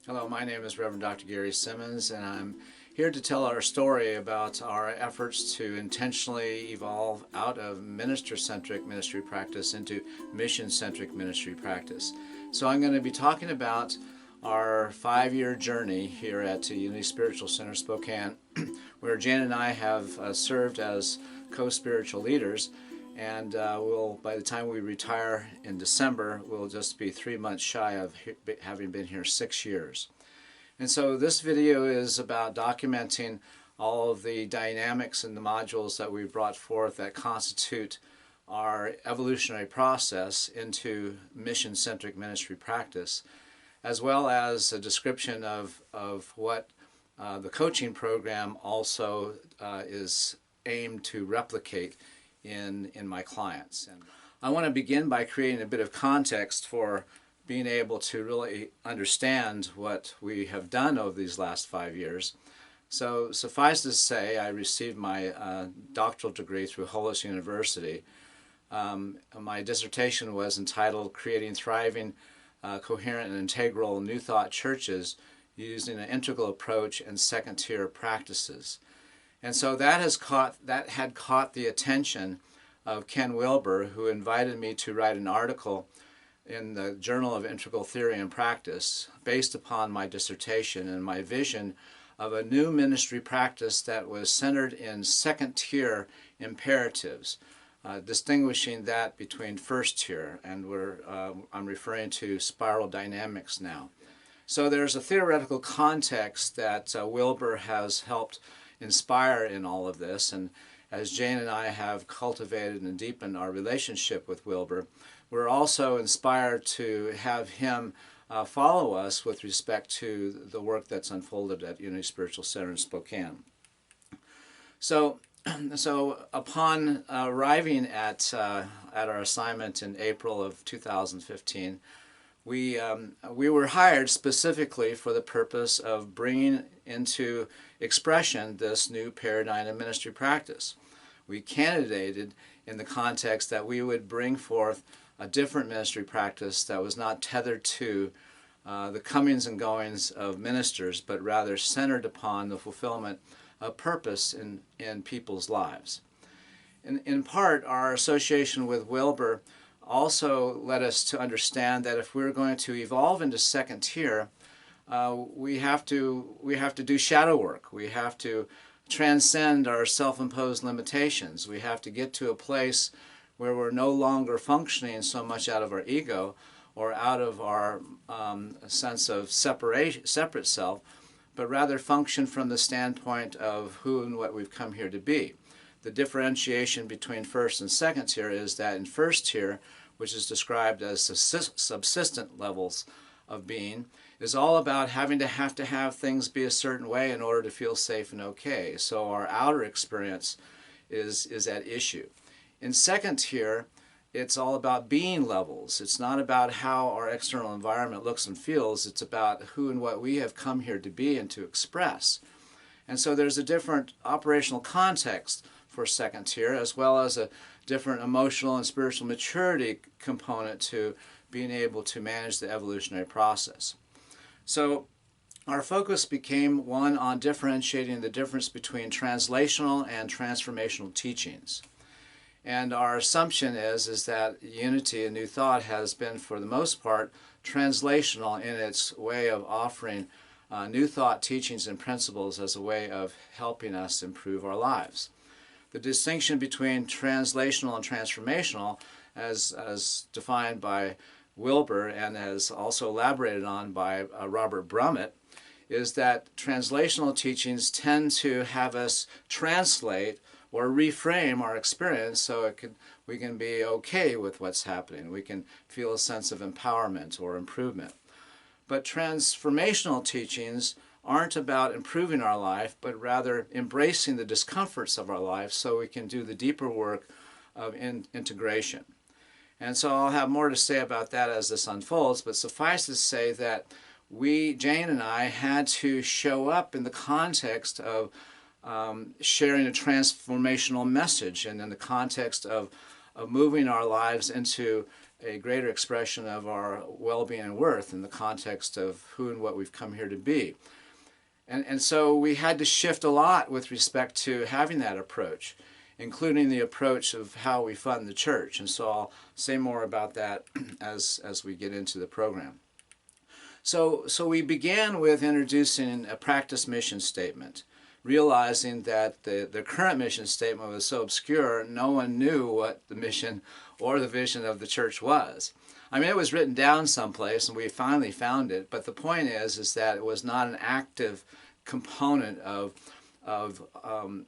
Hello, my name is Reverend Dr. Gary Simmons, and I'm here to tell our story about our efforts to intentionally evolve out of minister-centric ministry practice into mission-centric ministry practice. So I'm going to be talking about our 5-year journey here at Unity Spiritual Center Spokane, where Jan and I have served as co-spiritual leaders. And by the time we retire in December, we'll just be 3 months shy of having been here 6 years. And so this video is about documenting all of the dynamics and the modules that we've brought forth that constitute our evolutionary process into mission-centric ministry practice, as well as a description of what the coaching program also is aimed to replicate in my clients. And I want to begin by creating a bit of context for being able to really understand what we have done over these last 5 years. So suffice to say, I received my doctoral degree through Holos University. My dissertation was entitled Creating Thriving, Coherent and Integral New Thought Churches Using an Integral Approach and Second-Tier Practices. And so that had caught the attention of Ken Wilber, who invited me to write an article in the Journal of Integral Theory and Practice based upon my dissertation and my vision of a new ministry practice that was centered in second-tier imperatives, distinguishing that between first-tier, and I'm referring to spiral dynamics now. So there's a theoretical context that Wilber has helped inspire in all of this, and as Jane and I have cultivated and deepened our relationship with Wilber, we're also inspired to have him follow us with respect to the work that's unfolded at Unity Spiritual Center in Spokane. So upon arriving at our assignment in April of 2015, we were hired specifically for the purpose of bringing into expression this new paradigm of ministry practice. We candidated in the context that we would bring forth a different ministry practice that was not tethered to the comings and goings of ministers, but rather centered upon the fulfillment of purpose in people's lives. In part, our association with Wilber also led us to understand that if we're going to evolve into second tier, we have to do shadow work. We have to transcend our self-imposed limitations. We have to get to a place where we're no longer functioning so much out of our ego or out of our sense of separate self, but rather function from the standpoint of who and what we've come here to be. The differentiation between first and second tier is that in first tier, which is described as subsistent levels of being, is all about having to have things be a certain way in order to feel safe and okay. So our outer experience is at issue. In second tier, it's all about being levels. It's not about how our external environment looks and feels. It's about who and what we have come here to be and to express. And so there's a different operational context for second tier, as well as a different emotional and spiritual maturity component to being able to manage the evolutionary process. So our focus became one on differentiating the difference between translational and transformational teachings. And our assumption is that Unity and New Thought has been, for the most part, translational in its way of offering New Thought teachings and principles as a way of helping us improve our lives. The distinction between translational and transformational, as defined by Wilber and as also elaborated on by Robert Brummett, is that translational teachings tend to have us translate or reframe our experience so we can be okay with what's happening. We can feel a sense of empowerment or improvement. But transformational teachings aren't about improving our life, but rather embracing the discomforts of our life so we can do the deeper work of integration. And so I'll have more to say about that as this unfolds, but suffice to say that Jane and I, had to show up in the context of sharing a transformational message and in the context of moving our lives into a greater expression of our well-being and worth in the context of who and what we've come here to be. And so we had to shift a lot with respect to having that approach, including the approach of how we fund the church. And so I'll say more about that as we get into the program. So we began with introducing a practice mission statement, realizing that the current mission statement was so obscure, no one knew what the mission or the vision of the church was. I mean, it was written down someplace, and we finally found it, but the point is that it was not an active component of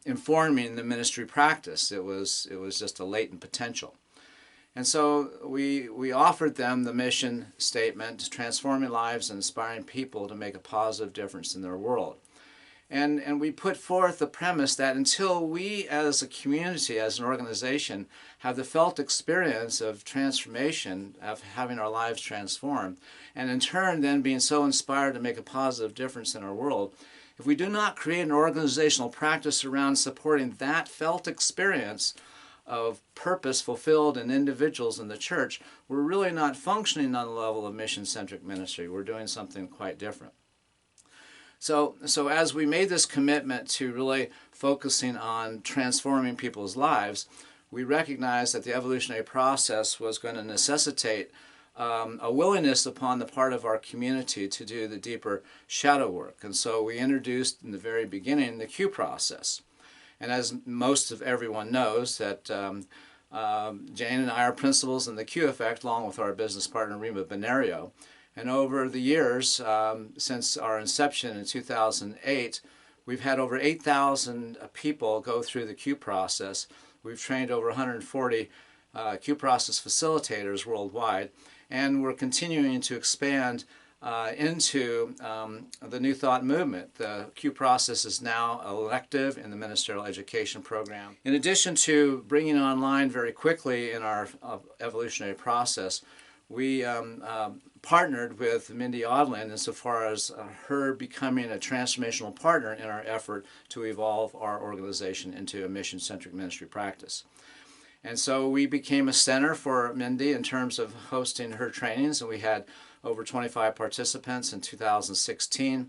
informing the ministry practice. It was just a latent potential. And so we offered them the mission statement, transforming lives and inspiring people to make a positive difference in their world. And we put forth the premise that until we as a community, as an organization, have the felt experience of transformation, of having our lives transformed, and in turn then being so inspired to make a positive difference in our world, if we do not create an organizational practice around supporting that felt experience of purpose fulfilled in individuals in the church, we're really not functioning on the level of mission-centric ministry. We're doing something quite different. So as we made this commitment to really focusing on transforming people's lives, we recognized that the evolutionary process was going to necessitate a willingness upon the part of our community to do the deeper shadow work. And so we introduced in the very beginning the Q process. And as most of everyone knows, that Jane and I are principals in the Q effect, along with our business partner Rima Benario. And over the years, since our inception in 2008, we've had over 8,000 people go through the Q process. We've trained over 140 Q process facilitators worldwide, and we're continuing to expand into the New Thought movement. The Q process is now elective in the ministerial education program. In addition to bringing online very quickly in our evolutionary process, we partnered with Mindy Odland insofar as her becoming a transformational partner in our effort to evolve our organization into a mission-centric ministry practice. And so we became a center for Mindy in terms of hosting her trainings, and we had over 25 participants in 2016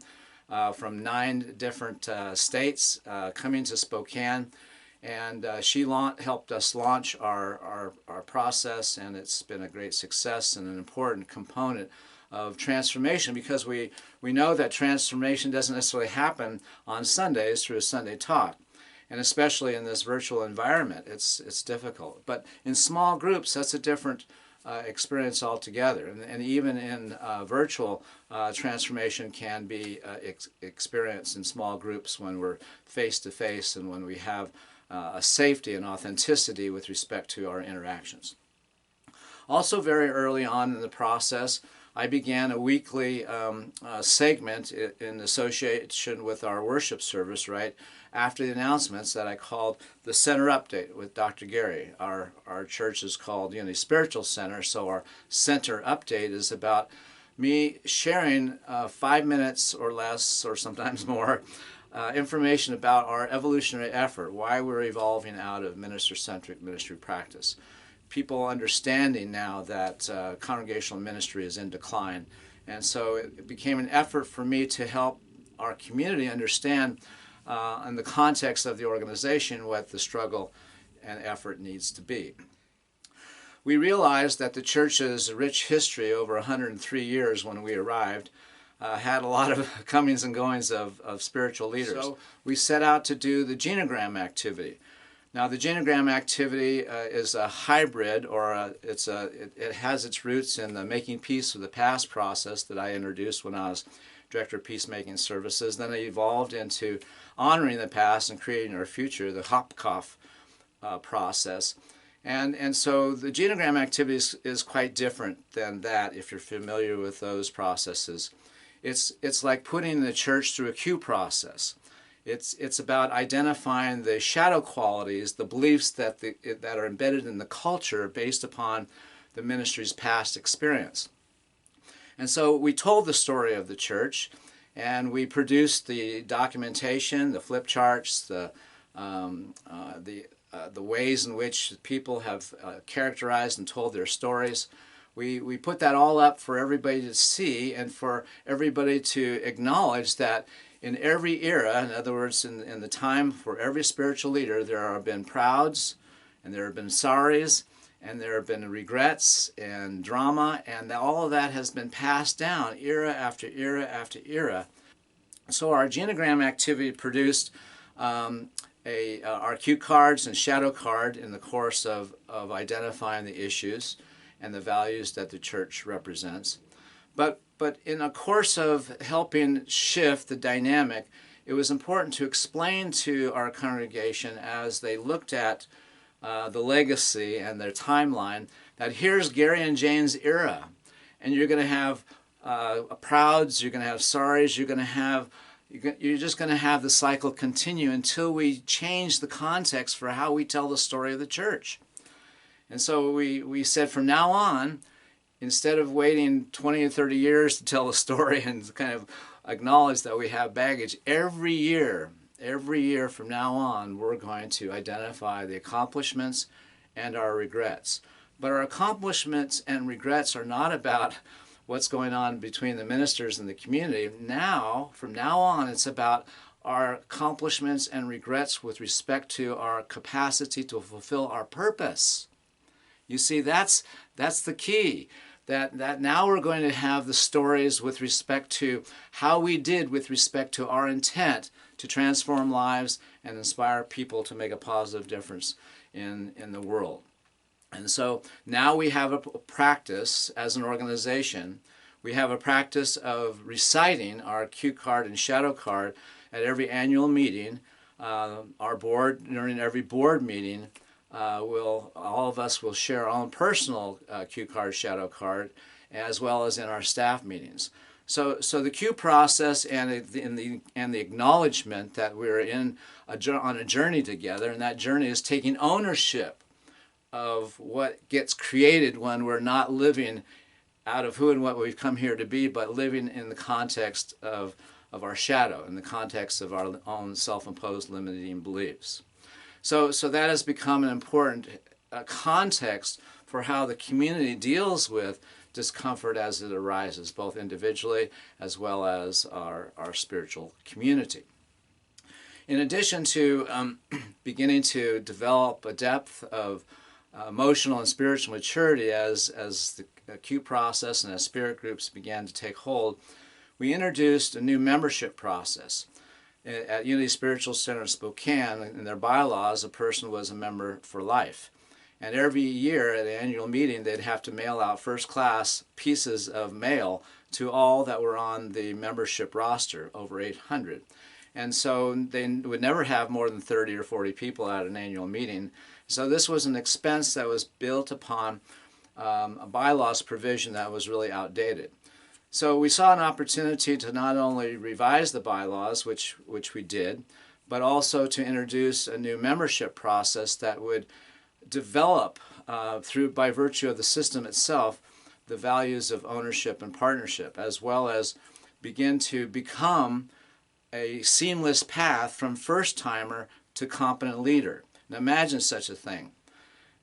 from 9 different states coming to Spokane. And she helped us launch our process, and it's been a great success and an important component of transformation, because we know that transformation doesn't necessarily happen on Sundays through a Sunday talk. And especially in this virtual environment, it's difficult. But in small groups, that's a different experience altogether. And even in virtual, transformation can be experienced in small groups when we're face-to-face and when we have a safety and authenticity with respect to our interactions. Also, very early on in the process, I began a weekly segment in association with our worship service, right after the announcements, that I called the Center Update with Dr. Gary. Our church is called Unity Spiritual Center, so our Center Update is about me sharing 5 minutes or less, or sometimes more, information about our evolutionary effort, why we're evolving out of minister-centric ministry practice. People understanding now that congregational ministry is in decline. And so it became an effort for me to help our community understand in the context of the organization what the struggle and effort needs to be. We realized that the church's rich history over 103 years when we arrived had a lot of comings and goings of spiritual leaders. So we set out to do the Genogram Activity. Now, the Genogram Activity is a hybrid, or it has its roots in the Making Peace with the Past process that I introduced when I was Director of Peacemaking Services. Then it evolved into honoring the past and creating our future, the Hopkopf process. And so the Genogram Activity is quite different than that, if you're familiar with those processes. It's like putting the church through a Q process. It's about identifying the shadow qualities, the beliefs that are embedded in the culture based upon the ministry's past experience. And so we told the story of the church, and we produced the documentation, the flip charts, the the ways in which people have characterized and told their stories. We put that all up for everybody to see and for everybody to acknowledge that in every era, in other words, in the time for every spiritual leader, there have been prouds and there have been sorries and there have been regrets and drama, and all of that has been passed down era after era after era. So our genogram activity produced our cue cards and shadow card in the course of identifying the issues and the values that the church represents. But in a course of helping shift the dynamic, it was important to explain to our congregation as they looked at the legacy and their timeline that here's Gary and Jane's era. And you're going to have prouds, you're going to have sorries, you're just going to have the cycle continue until we change the context for how we tell the story of the church. And so we said from now on, instead of waiting 20 or 30 years to tell a story and kind of acknowledge that we have baggage, every year from now on, we're going to identify the accomplishments and our regrets. But our accomplishments and regrets are not about what's going on between the ministers and the community. Now, from now on, it's about our accomplishments and regrets with respect to our capacity to fulfill our purpose. You see, that's the key. That now we're going to have the stories with respect to how we did with respect to our intent to transform lives and inspire people to make a positive difference in the world. And so now we have a practice as an organization. We have a practice of reciting our cue card and shadow card at every annual meeting. Our board, during every board meeting, all of us will share our own personal cue card, shadow card, as well as in our staff meetings. So the cue process and the acknowledgement that we're on a journey together, and that journey is taking ownership of what gets created when we're not living out of who and what we've come here to be, but living in the context of our shadow, in the context of our own self-imposed limiting beliefs. So that has become an important context for how the community deals with discomfort as it arises, both individually as well as our spiritual community. In addition to beginning to develop a depth of emotional and spiritual maturity as the cue process and as spirit groups began to take hold, we introduced a new membership process. At Unity Spiritual Center of Spokane, in their bylaws, a person was a member for life. And every year at an annual meeting, they'd have to mail out first-class pieces of mail to all that were on the membership roster, over 800. And so they would never have more than 30 or 40 people at an annual meeting. So this was an expense that was built upon a bylaws provision that was really outdated. So we saw an opportunity to not only revise the bylaws, which we did, but also to introduce a new membership process that would develop by virtue of the system itself, the values of ownership and partnership, as well as begin to become a seamless path from first-timer to competent leader. Now imagine such a thing.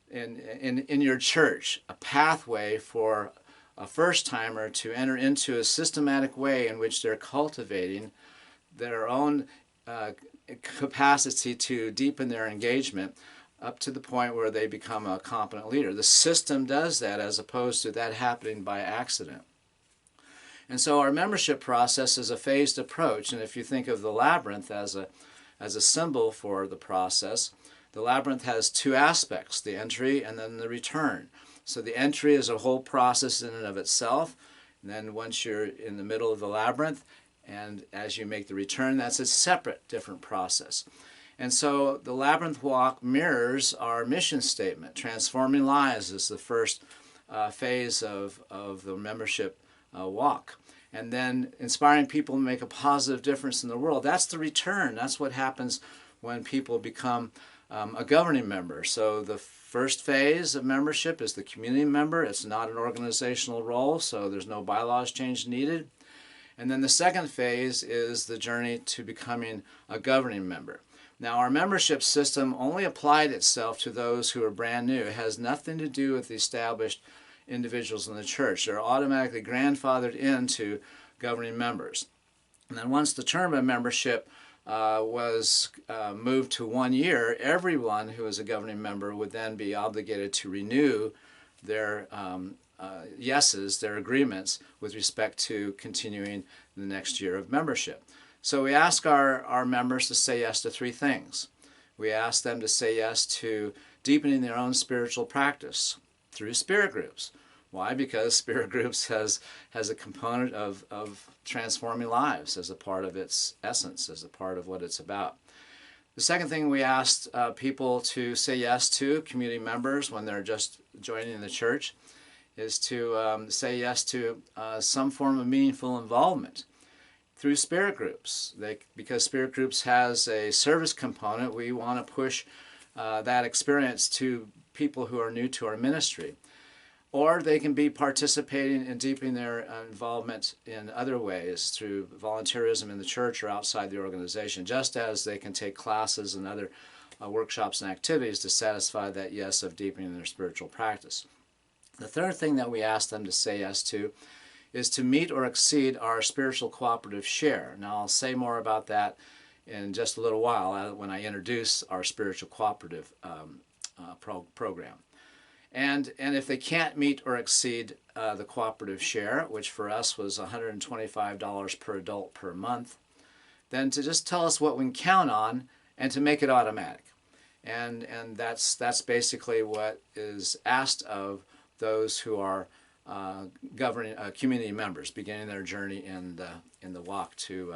In your church, a pathway for a first-timer to enter into a systematic way in which they're cultivating their own capacity to deepen their engagement up to the point where they become a competent leader. The system does that as opposed to that happening by accident. And so our membership process is a phased approach, and if you think of the labyrinth as a symbol for the process, the labyrinth has two aspects, the entry and then the return. So the entry is a whole process in and of itself, and then once you're in the middle of the labyrinth, and as you make the return, that's a separate, different process. And so the labyrinth walk mirrors our mission statement. Transforming lives is the first phase of the membership walk. And then inspiring people to make a positive difference in the world. That's the return. That's what happens when people become a governing member. So the first phase of membership is the community member. It's not an organizational role, so there's no bylaws change needed. And then the second phase is the journey to becoming a governing member. Now, our membership system only applied itself to those who are brand new. It has nothing to do with the established individuals in the church. They're automatically grandfathered into governing members. And then once the term of membership was moved to 1 year, everyone who is a governing member would then be obligated to renew their yeses, their agreements with respect to continuing the next year of membership. So we ask our members to say yes to 3 things. We ask them to say yes to deepening their own spiritual practice through spirit groups. Why? Because spirit groups has a component of transforming lives as a part of its essence, as a part of what it's about. The second thing we asked people to say yes to, community members, when they're just joining the church, is to say yes to some form of meaningful involvement through spirit groups. Because spirit groups has a service component, we want to push that experience to people who are new to our ministry. Or they can be participating in deepening their involvement in other ways through volunteerism in the church or outside the organization, just as they can take classes and other workshops and activities to satisfy that yes of deepening their spiritual practice. The third thing that we ask them to say yes to is to meet or exceed our spiritual cooperative share. Now, I'll say more about that in just a little while when I introduce our spiritual cooperative program. And if they can't meet or exceed the cooperative share, which for us was $125 per adult per month, then to just tell us what we can count on and to make it automatic. And that's basically what is asked of those who are governing community members, beginning their journey in the walk to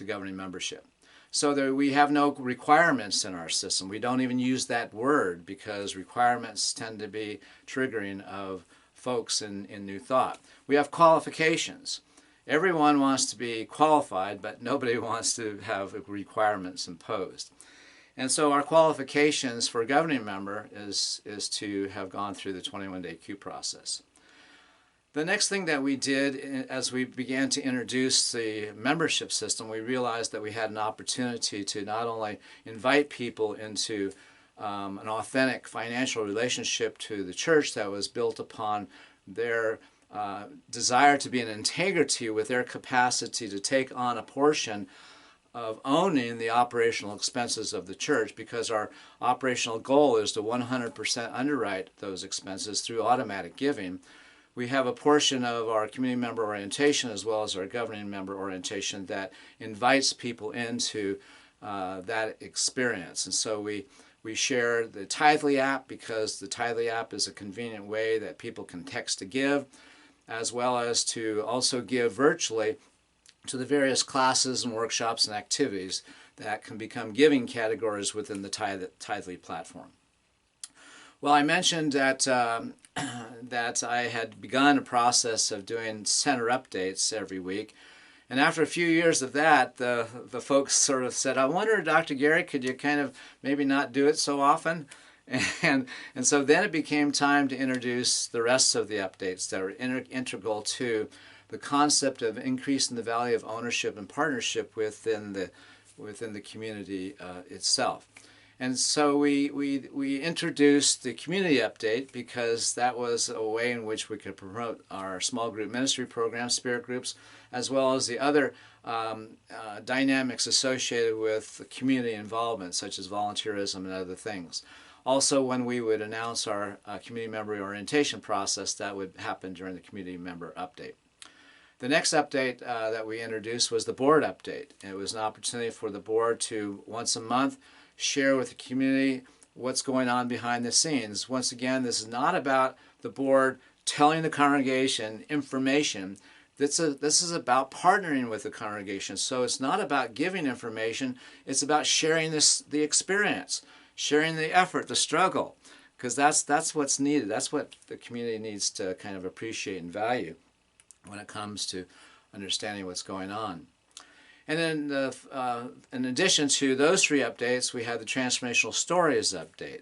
governing membership. So we have no requirements in our system. We don't even use that word because requirements tend to be triggering of folks in New Thought. We have qualifications. Everyone wants to be qualified, but nobody wants to have requirements imposed. And so our qualifications for a governing member is to have gone through the 21-day Q process. The next thing that we did as we began to introduce the membership system, we realized that we had an opportunity to not only invite people into an authentic financial relationship to the church that was built upon their desire to be in integrity with their capacity to take on a portion of owning the operational expenses of the church, because our operational goal is to 100% underwrite those expenses through automatic giving. We have a portion of our community member orientation as well as our governing member orientation that invites people into that experience. And so we share the Tithely app because the Tithely app is a convenient way that people can text to give, as well as to also give virtually to the various classes and workshops and activities that can become giving categories within the Tithely platform. Well, I mentioned that that I had begun a process of doing center updates every week. And after a few years of that, the folks sort of said, I wonder, Dr. Gary, could you kind of maybe not do it so often? And so then it became time to introduce the rest of the updates that are integral to the concept of increasing the value of ownership and partnership within the community itself. And so we introduced the community update because that was a way in which we could promote our small group ministry program, spirit groups, as well as the other dynamics associated with community involvement, such as volunteerism and other things. Also, when we would announce our community member orientation process, that would happen during the community member update. The next update that we introduced was the board update. It was an opportunity for the board to, once a month, share with the community what's going on behind the scenes. Once again, this is not about the board telling the congregation information. This is about partnering with the congregation. So it's not about giving information, it's about sharing the experience, sharing the effort, the struggle, because that's what's needed. That's what the community needs to kind of appreciate and value when it comes to understanding what's going on. And then in addition to those 3 updates, we had the Transformational Stories update.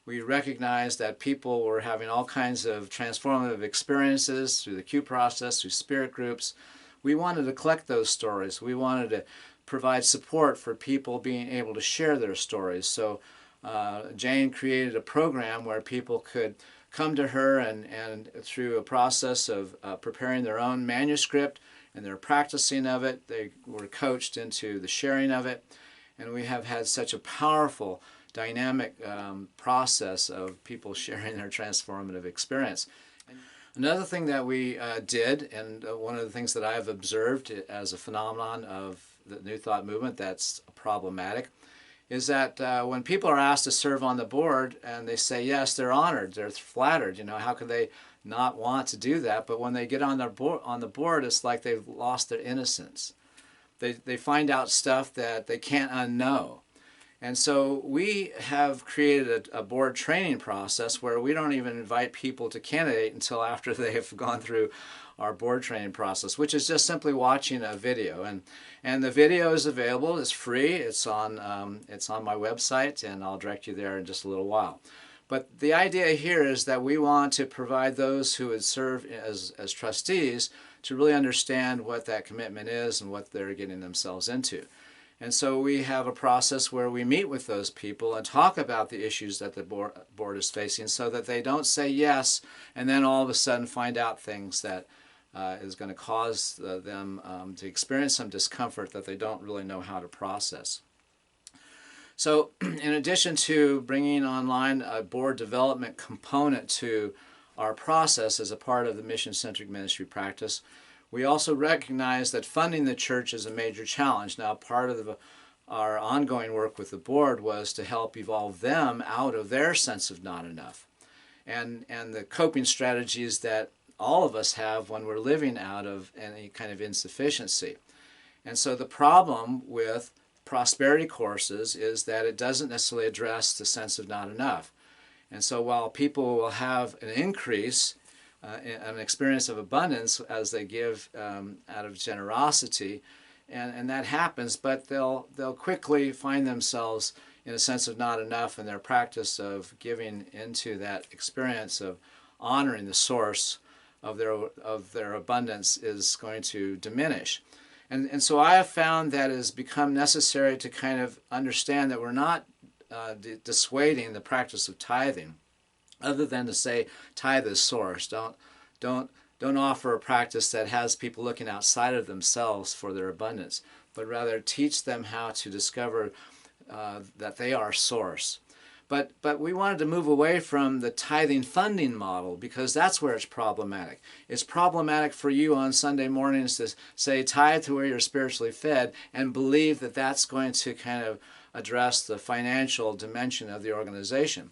We recognized that people were having all kinds of transformative experiences through the Q process, through spirit groups. We wanted to collect those stories. We wanted to provide support for people being able to share their stories. So Jane created a program where people could come to her and through a process of preparing their own manuscript and their practicing of it, they were coached into the sharing of it. And we have had such a powerful, dynamic process of people sharing their transformative experience. Another thing that we did, and one of the things that I've observed as a phenomenon of the New Thought movement that's problematic, is that when people are asked to serve on the board and they say yes, they're honored, they're flattered. How could they not want to do that? But when they get on the board, it's like they've lost their innocence. They find out stuff that they can't unknow. And so we have created a board training process where we don't even invite people to candidate until after they have gone through our board training process, which is just simply watching a video. And the video is available. It's free. It's on my website, and I'll direct you there in just a little while. But the idea here is that we want to provide those who would serve as trustees to really understand what that commitment is and what they're getting themselves into. And so we have a process where we meet with those people and talk about the issues that the board is facing so that they don't say yes and then all of a sudden find out things that is going to cause them to experience some discomfort that they don't really know how to process. So in addition to bringing online a board development component to our process as a part of the mission-centric ministry practice, we also recognize that funding the church is a major challenge. Now, part of our ongoing work with the board was to help evolve them out of their sense of not enough and the coping strategies that all of us have when we're living out of any kind of insufficiency. And so the problem with prosperity courses is that it doesn't necessarily address the sense of not enough. And so while people will have an increase, an experience of abundance as they give out of generosity, and that happens, but they'll quickly find themselves in a sense of not enough, and their practice of giving into that experience of honoring the source of their abundance is going to diminish. And so I have found that it has become necessary to kind of understand that we're not dissuading the practice of tithing, other than to say tithe is source. Don't offer a practice that has people looking outside of themselves for their abundance, but rather teach them how to discover that they are source. But we wanted to move away from the tithing funding model because that's where it's problematic. It's problematic for you on Sunday mornings to say tithe to where you're spiritually fed and believe that that's going to kind of address the financial dimension of the organization.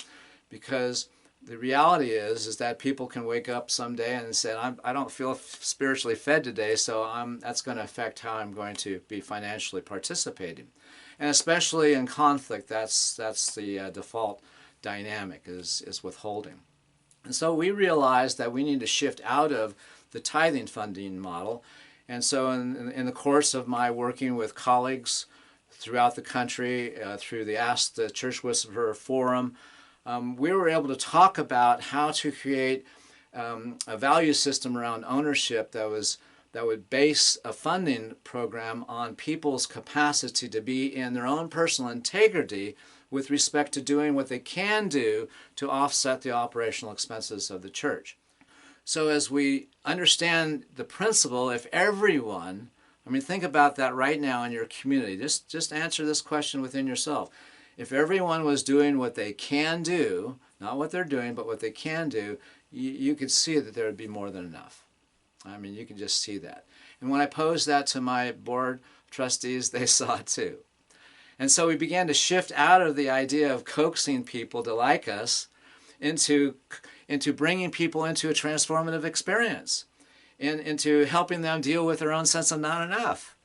Because the reality is that people can wake up someday and say, I don't feel spiritually fed today, so that's going to affect how I'm going to be financially participating. And especially in conflict, that's the default dynamic is withholding. And so we realized that we need to shift out of the tithing funding model. And so in the course of my working with colleagues throughout the country, through the Ask the Church Whisperer Forum, we were able to talk about how to create a value system around ownership that would base a funding program on people's capacity to be in their own personal integrity with respect to doing what they can do to offset the operational expenses of the church. So as we understand the principle, if everyone, think about that right now in your community. Just answer this question within yourself. If everyone was doing what they can do, not what they're doing, but what they can do, you could see that there would be more than enough. You can just see that. And when I posed that to my board trustees, they saw it too. And so we began to shift out of the idea of coaxing people to like us into bringing people into a transformative experience, into helping them deal with their own sense of not enough.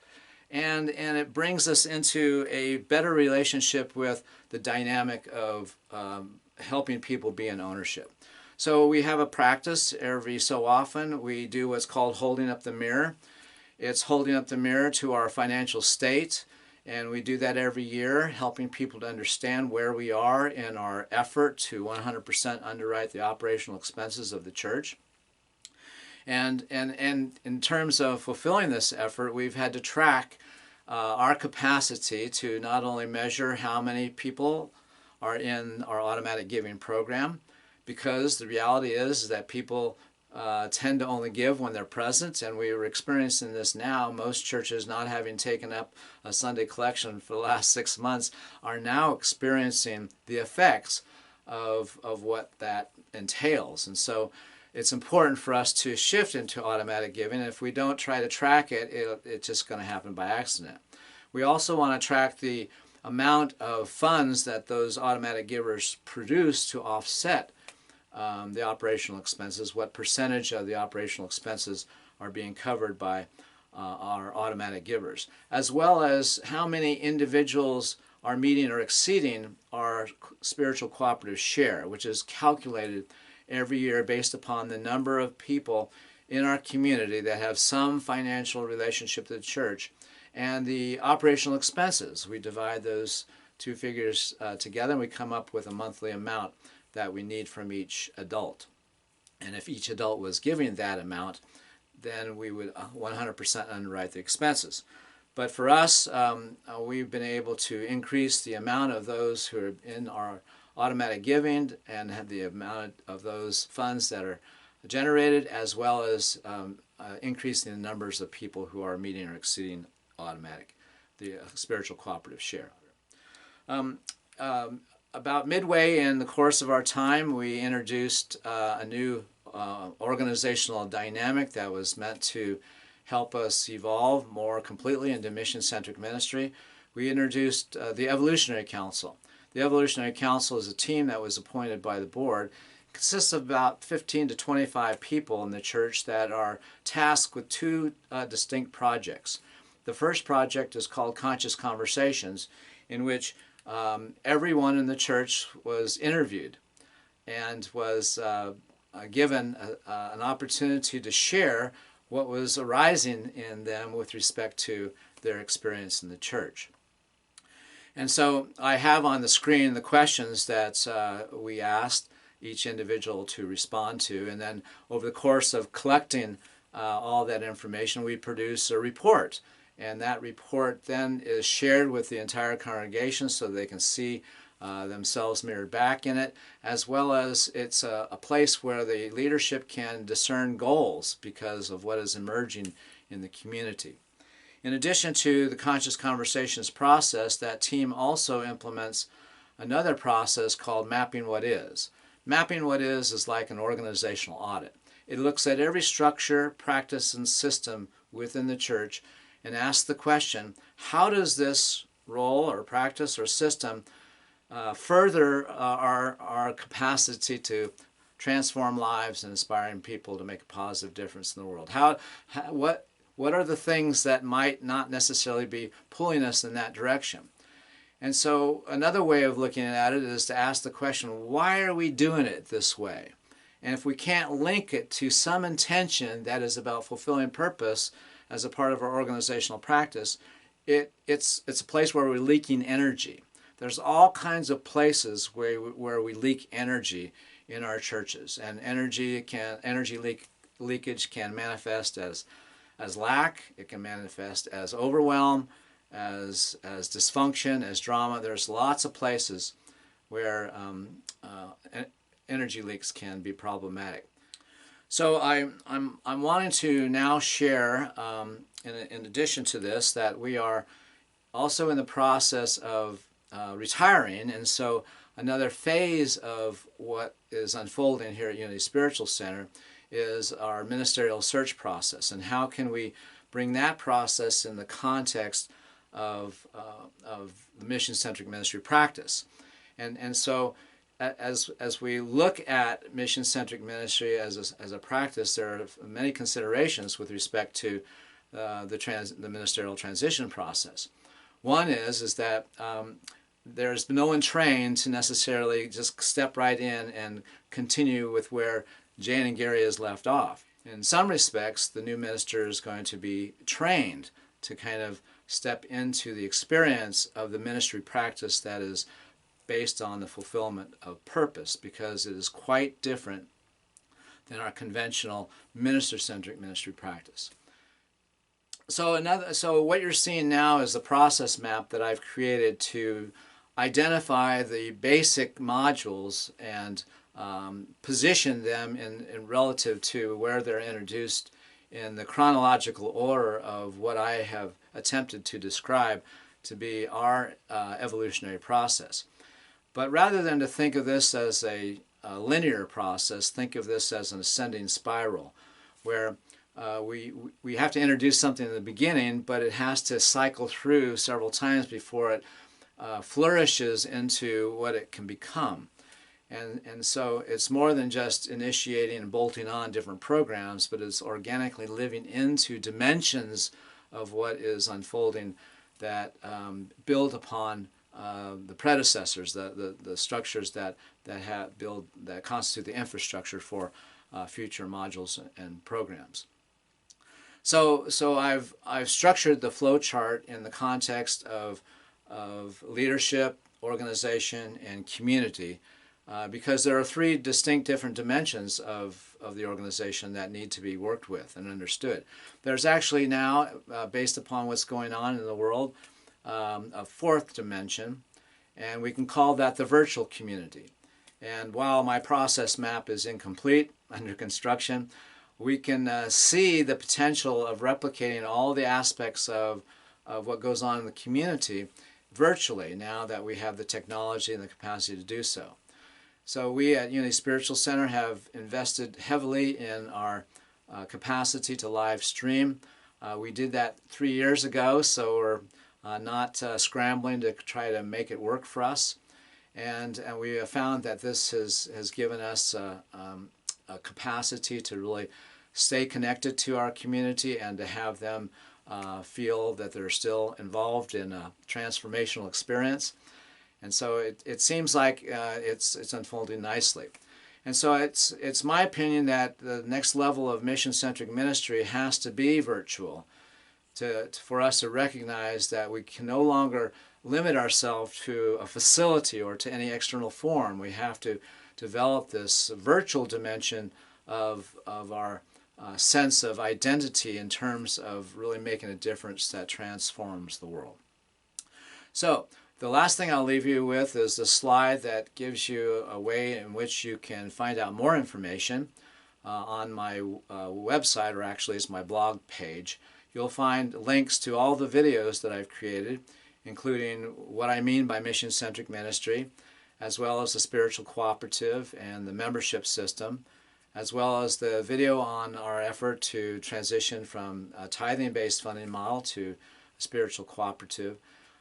And it brings us into a better relationship with the dynamic of helping people be in ownership. So we have a practice every so often. We do what's called holding up the mirror. It's holding up the mirror to our financial state, and we do that every year, helping people to understand where we are in our effort to 100% underwrite the operational expenses of the church. And in terms of fulfilling this effort, we've had to track our capacity to not only measure how many people are in our automatic giving program, because the reality is that people tend to only give when they're present, and we are experiencing this now. Most churches, not having taken up a Sunday collection for the last 6 months, are now experiencing the effects of what that entails. And so it's important for us to shift into automatic giving. If we don't try to track it, it's just going to happen by accident. We also want to track the amount of funds that those automatic givers produce to offset the operational expenses, what percentage of the operational expenses are being covered by our automatic givers, as well as how many individuals are meeting or exceeding our spiritual cooperative share, which is calculated every year based upon the number of people in our community that have some financial relationship to the church, and the operational expenses. We divide those two figures together, and we come up with a monthly amount that we need from each adult. And if each adult was giving that amount, then we would 100% underwrite the expenses. But for us, we've been able to increase the amount of those who are in our automatic giving and have the amount of those funds that are generated, as well as increasing the numbers of people who are meeting or exceeding automatic, the spiritual cooperative share. About midway in the course of our time, we introduced a new organizational dynamic that was meant to help us evolve more completely into mission-centric ministry. We introduced the Evolutionary Council. The Evolutionary Council is a team that was appointed by the board. It consists of about 15 to 25 people in the church that are tasked with two distinct projects. The first project is called Conscious Conversations, in which everyone in the church was interviewed and was given an opportunity to share what was arising in them with respect to their experience in the church. And so I have on the screen the questions that we asked each individual to respond to, and then over the course of collecting all that information, we produce a report. And that report then is shared with the entire congregation so they can see themselves mirrored back in it, as well as it's a place where the leadership can discern goals because of what is emerging in the community. In addition to the Conscious Conversations process, that team also implements another process called Mapping What Is. Mapping What Is like an organizational audit. It looks at every structure, practice, and system within the church and asks the question, how does this role or practice or system further our capacity to transform lives and inspiring people to make a positive difference in the world? What are the things that might not necessarily be pulling us in that direction? And so another way of looking at it is to ask the question, why are we doing it this way? And if we can't link it to some intention that is about fulfilling purpose as a part of our organizational practice, it's a place where we're leaking energy. There's all kinds of places where we leak energy in our churches, and energy leakage can manifest as lack, it can manifest as overwhelm, as dysfunction, as drama. There's lots of places where energy leaks can be problematic. So I'm wanting to now share, in addition to this, that we are also in the process of retiring, and so another phase of what is unfolding here at Unity Spiritual Center is our ministerial search process, and how can we bring that process in the context of mission-centric ministry practice. And so as we look at mission-centric ministry as a practice, there are many considerations with respect to the ministerial transition process. One is that there's no one trained to necessarily just step right in and continue with where Jane and Gary has left off. In some respects, the new minister is going to be trained to kind of step into the experience of the ministry practice that is based on the fulfillment of purpose, because it is quite different than our conventional minister-centric ministry practice. So what you're seeing now is the process map that I've created to identify the basic modules and position them in relative to where they're introduced in the chronological order of what I have attempted to describe to be our evolutionary process. But rather than to think of this as a linear process, think of this as an ascending spiral, where we have to introduce something in the beginning, but it has to cycle through several times before it flourishes into what it can become. And so it's more than just initiating and bolting on different programs, but it's organically living into dimensions of what is unfolding that build upon the predecessors, the structures that constitute the infrastructure for future modules and programs. So I've structured the flow chart in the context of leadership, organization, and community, because there are three distinct different dimensions of the organization that need to be worked with and understood. There's actually now, based upon what's going on in the world, a fourth dimension, and we can call that the virtual community. And while my process map is incomplete, under construction, we can see the potential of replicating all the aspects of what goes on in the community virtually now that we have the technology and the capacity to do so. So we at Unity Spiritual Center have invested heavily in our capacity to live stream. We did that 3 years ago, so we're not scrambling to try to make it work for us. And we have found that this has given us a capacity to really stay connected to our community and to have them feel that they're still involved in a transformational experience. And so it seems like it's unfolding nicely. And so it's my opinion that the next level of mission-centric ministry has to be virtual for us to recognize that we can no longer limit ourselves to a facility or to any external form. We have to develop this virtual dimension of our sense of identity in terms of really making a difference that transforms the world. So the last thing I'll leave you with is the slide that gives you a way in which you can find out more information on my website, or actually it's my blog page. You'll find links to all the videos that I've created, including what I mean by mission-centric ministry, as well as the spiritual cooperative and the membership system, as well as the video on our effort to transition from a tithing-based funding model to a spiritual cooperative.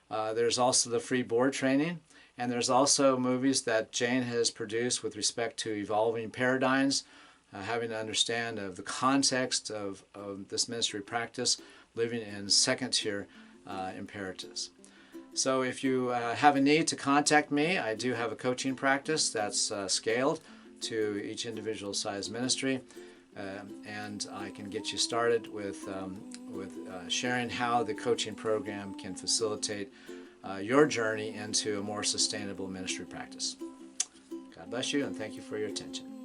There's also the free board training, and there's also movies that Jane has produced with respect to evolving paradigms, having to understand of the context of this ministry practice, living in second-tier imperatives. So if you have a need to contact me, I do have a coaching practice that's scaled to each individual size ministry, and I can get you started with sharing how the coaching program can facilitate your journey into a more sustainable ministry practice. God bless you, and thank you for your attention.